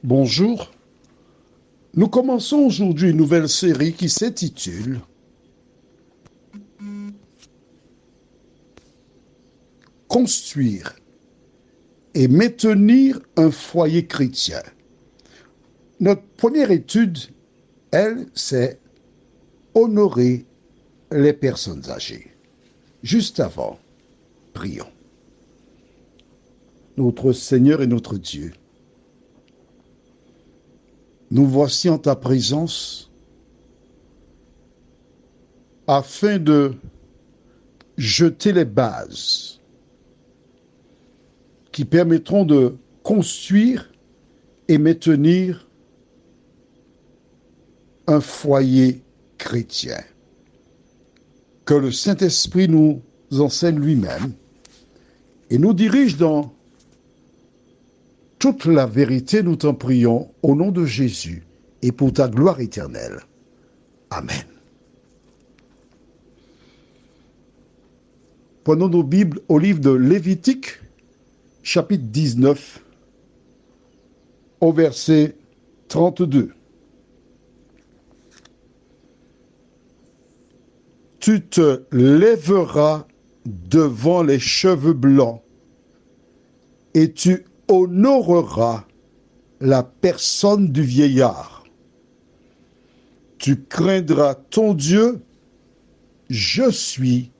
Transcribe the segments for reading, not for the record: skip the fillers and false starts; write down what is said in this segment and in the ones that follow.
Bonjour, nous commençons aujourd'hui une nouvelle série qui s'intitule Construire et maintenir un foyer chrétien. Notre première étude, elle, c'est honorer les personnes âgées. Juste avant, prions. Notre Seigneur et notre Dieu, nous voici en ta présence afin de jeter les bases qui permettront de construire et maintenir un foyer chrétien. Que le Saint-Esprit nous enseigne lui-même et nous dirige dans toute la vérité, nous t'en prions, au nom de Jésus et pour ta gloire éternelle. Amen. Prenons nos Bibles au livre de Lévitique, chapitre 19, au verset 32. Tu te lèveras devant les cheveux blancs et tu honoreras la personne du vieillard. Tu craindras ton Dieu, je suis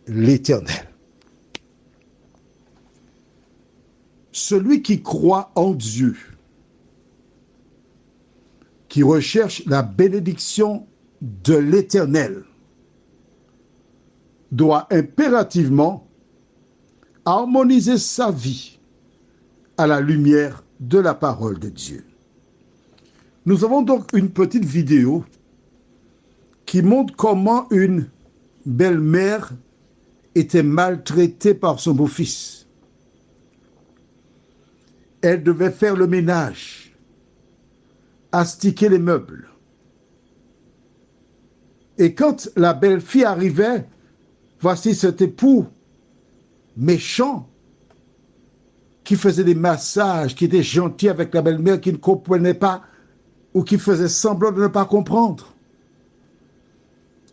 l'Éternel. Celui qui croit en Dieu, qui recherche la bénédiction de l'Éternel, doit impérativement harmoniser sa vie à la lumière de la parole de Dieu. Nous avons donc une petite vidéo qui montre comment une belle-mère était maltraitée par son beau-fils. Elle devait faire le ménage, astiquer les meubles. Et quand la belle-fille arrivait, voici cet époux méchant qui faisait des massages, qui était gentil avec la belle-mère, qui ne comprenait pas ou qui faisait semblant de ne pas comprendre.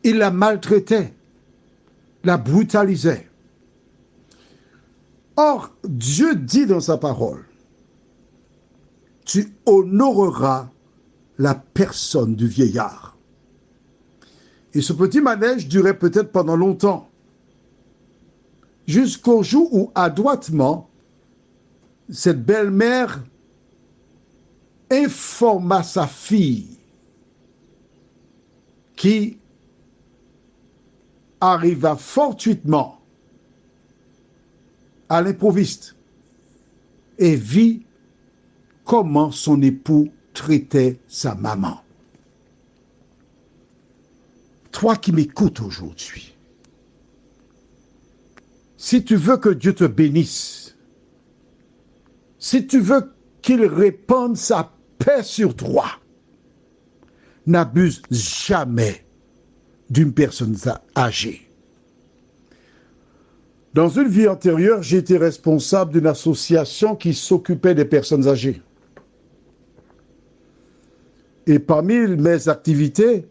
Il la maltraitait, la brutalisait. Or, Dieu dit dans sa parole, tu honoreras la personne du vieillard. Et ce petit manège durait peut-être pendant longtemps, jusqu'au jour où, adroitement, cette belle-mère informa sa fille qui arriva fortuitement à l'improviste et vit comment son époux traitait sa maman. Toi qui m'écoutes aujourd'hui, si tu veux que Dieu te bénisse, si tu veux qu'il répande sa paix sur toi, n'abuse jamais d'une personne âgée. Dans une vie antérieure, j'ai été responsable d'une association qui s'occupait des personnes âgées. Et parmi mes activités,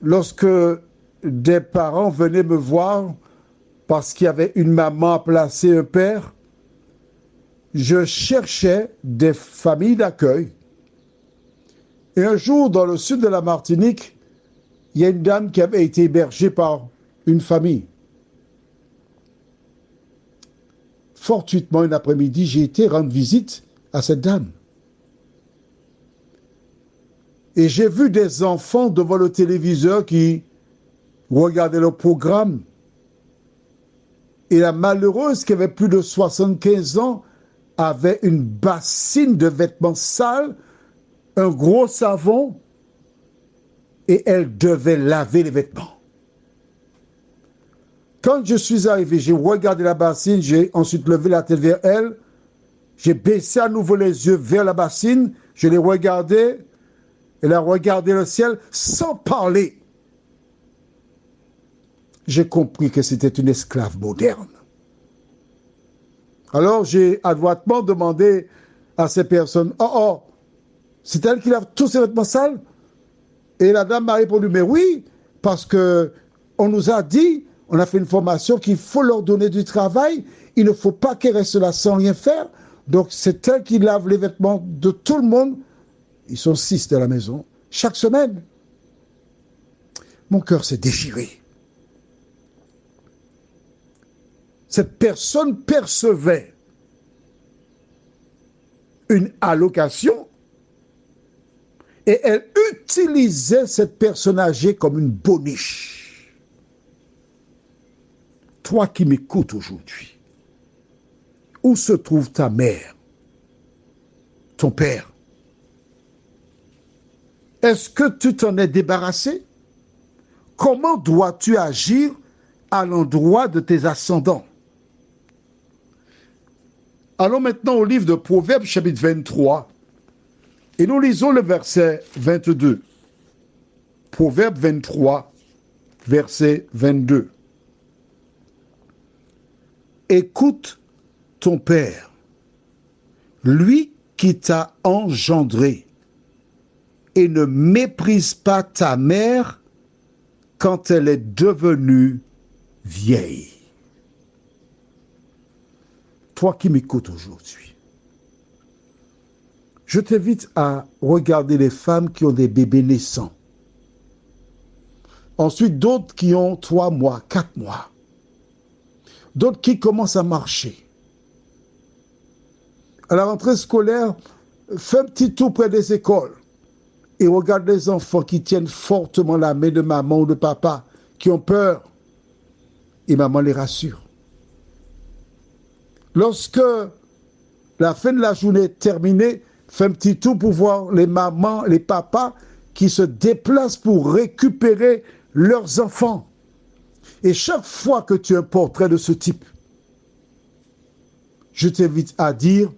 lorsque des parents venaient me voir parce qu'il y avait une maman à placer, un père, je cherchais des familles d'accueil. Et un jour, dans le sud de la Martinique, il y a une dame qui avait été hébergée par une famille. Fortuitement, un après-midi, j'ai été rendre visite à cette dame. Et j'ai vu des enfants devant le téléviseur qui regardaient le programme. Et la malheureuse, qui avait plus de 75 ans, avait une bassine de vêtements sales, un gros savon, et elle devait laver les vêtements. Quand je suis arrivé, j'ai regardé la bassine, j'ai ensuite levé la tête vers elle, j'ai baissé à nouveau les yeux vers la bassine, je l'ai regardée, elle a regardé le ciel sans parler. J'ai compris que c'était une esclave moderne. Alors j'ai adroitement demandé à ces personnes, oh, oh, c'est elle qui lave tous ses vêtements sales? Et la dame m'a répondu, mais oui, parce que on nous a dit, on a fait une formation qu'il faut leur donner du travail, il ne faut pas qu'elles restent là sans rien faire. Donc c'est elle qui lave les vêtements de tout le monde. Ils sont 6 de la maison, chaque semaine. Mon cœur s'est déchiré. Cette personne percevait une allocation et elle utilisait cette personne âgée comme une boniche. Toi qui m'écoutes aujourd'hui, où se trouve ta mère, ton père? Est-ce que tu t'en es débarrassé? Comment dois-tu agir à l'endroit de tes ascendants? Allons maintenant au livre de Proverbes, chapitre 23, et nous lisons le verset 22. Proverbe 23, verset 22. Écoute ton père, lui qui t'a engendré, et ne méprise pas ta mère quand elle est devenue vieille. Toi qui m'écoutes aujourd'hui, je t'invite à regarder les femmes qui ont des bébés naissants. Ensuite, d'autres qui ont 3 mois, 4 mois. D'autres qui commencent à marcher. À la rentrée scolaire, fais un petit tour près des écoles et regarde les enfants qui tiennent fortement la main de maman ou de papa, qui ont peur. Et maman les rassure. Lorsque la fin de la journée est terminée, fais un petit tour pour voir les mamans, les papas qui se déplacent pour récupérer leurs enfants. Et chaque fois que tu as un portrait de ce type, je t'invite à dire,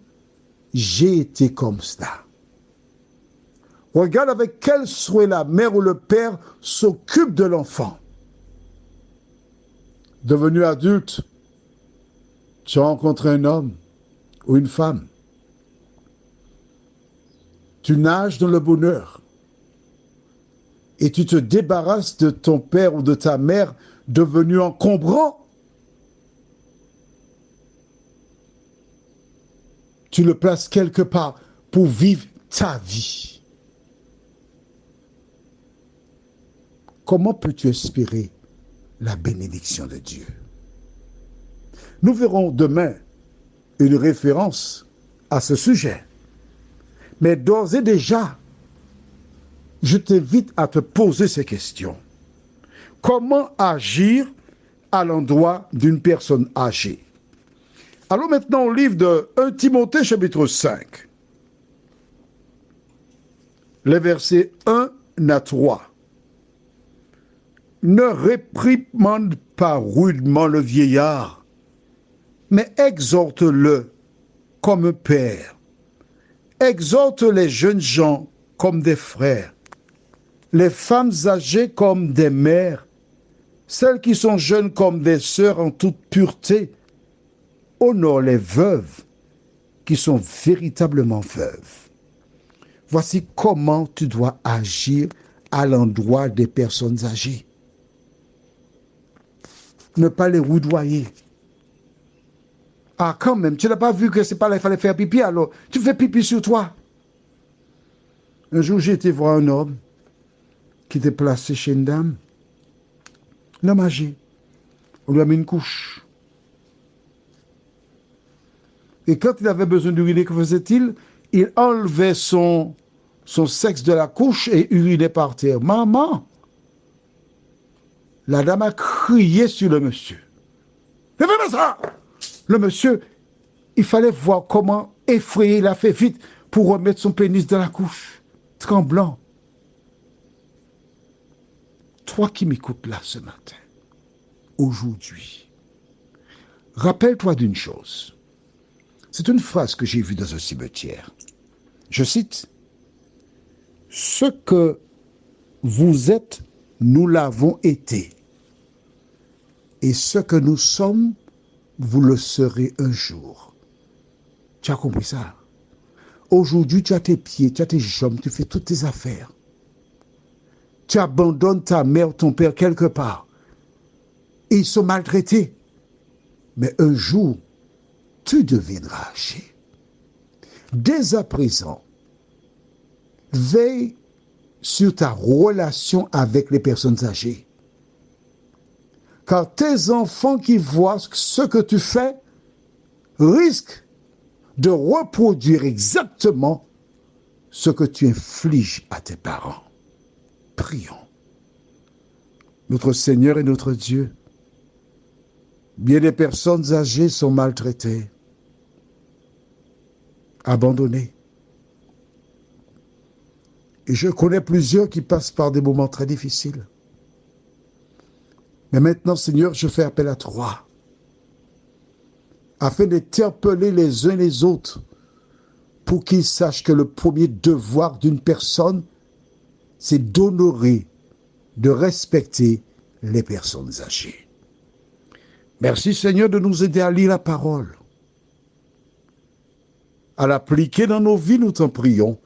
j'ai été comme cela. Regarde avec quel souhait la mère ou le père s'occupe de l'enfant. Devenu adulte, tu as rencontré un homme ou une femme. Tu nages dans le bonheur et tu te débarrasses de ton père ou de ta mère devenu encombrant. Tu le places quelque part pour vivre ta vie. Comment peux-tu espérer la bénédiction de Dieu? Nous verrons demain une référence à ce sujet. Mais d'ores et déjà, je t'invite à te poser ces questions. Comment agir à l'endroit d'une personne âgée? Allons maintenant au livre de 1 Timothée, chapitre 5. Les versets 1 à 3. Ne réprimande pas rudement le vieillard, mais exhorte-le comme un père. Exhorte les jeunes gens comme des frères, les femmes âgées comme des mères, celles qui sont jeunes comme des sœurs en toute pureté. Honore les veuves qui sont véritablement veuves. Voici comment tu dois agir à l'endroit des personnes âgées. Ne pas les roudoyer. Ah, quand même, tu n'as pas vu que c'est pas là qu'il fallait faire pipi, alors tu fais pipi sur toi. Un jour, j'ai été voir un homme qui était placé chez une dame. Un homme âgé. On lui a mis une couche. Et quand il avait besoin d'uriner, que faisait-il? Il enlevait son sexe de la couche et urinait par terre. Maman! La dame a crié sur le monsieur. Mais fais ça! Le monsieur, il fallait voir comment effrayé il a fait vite pour remettre son pénis dans la couche, tremblant. Toi qui m'écoutes là ce matin, aujourd'hui, rappelle-toi d'une chose. C'est une phrase que j'ai vue dans un cimetière. Je cite, « Ce que vous êtes, nous l'avons été. Et ce que nous sommes, vous le serez un jour. » Tu as compris ça? Aujourd'hui, tu as tes pieds, tu as tes jambes, tu fais toutes tes affaires. Tu abandonnes ta mère, ton père quelque part. Et ils sont maltraités. Mais un jour, tu deviendras âgé. Dès à présent, veille sur ta relation avec les personnes âgées. Car tes enfants qui voient ce que tu fais risquent de reproduire exactement ce que tu infliges à tes parents. Prions. Notre Seigneur et notre Dieu, bien des personnes âgées sont maltraitées, abandonnées. Et je connais plusieurs qui passent par des moments très difficiles. Mais maintenant, Seigneur, je fais appel à toi, afin d'interpeller les uns les autres, pour qu'ils sachent que le premier devoir d'une personne, c'est d'honorer, de respecter les personnes âgées. Merci, Seigneur, de nous aider à lire la parole, à l'appliquer dans nos vies, nous t'en prions.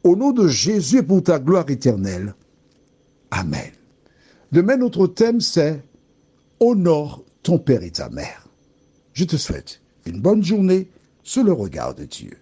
Au nom de Jésus et pour ta gloire éternelle. Amen. Demain, notre thème, c'est « Honore ton père et ta mère ». Je te souhaite une bonne journée sous le regard de Dieu.